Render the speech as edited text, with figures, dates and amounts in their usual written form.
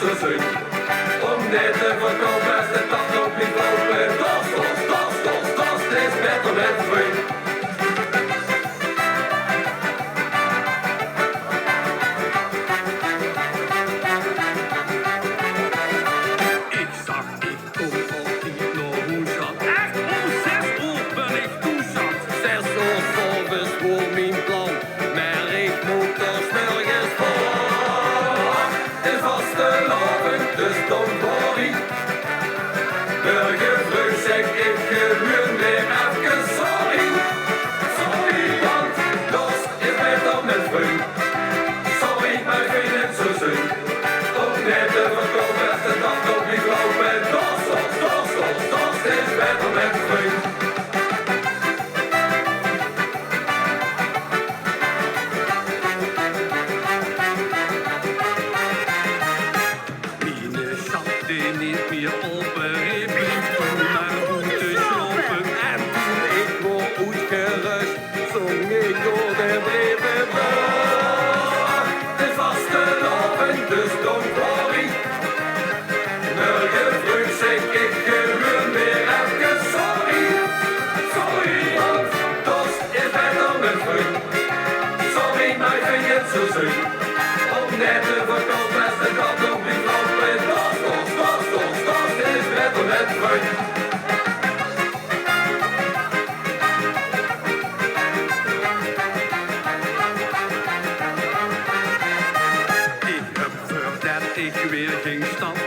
zo zin. Om dit te voorkomen is de dag nog niet lopen. Dorst, het is beter met vrunj. Zeg ik gewoon weer even sorry. Sorry, want Dorst is beter met vrunj. Sorry, maar ik vind het zo zin. Om net te verkopen is de dag nog niet lopen. Dorst is beter met vrunj. Mine zat die niet meer open. De vastelavond, dus don't worry. Morgen vroeg zeg ik gewoon weer even sorry. Sorry, want Dorst is beter met vrunj. Sorry, maar ik vind het zo zin. Om net te verkopen is de dag nog niet lopen. Dorst is beter met vrunj. Ik weer ging staan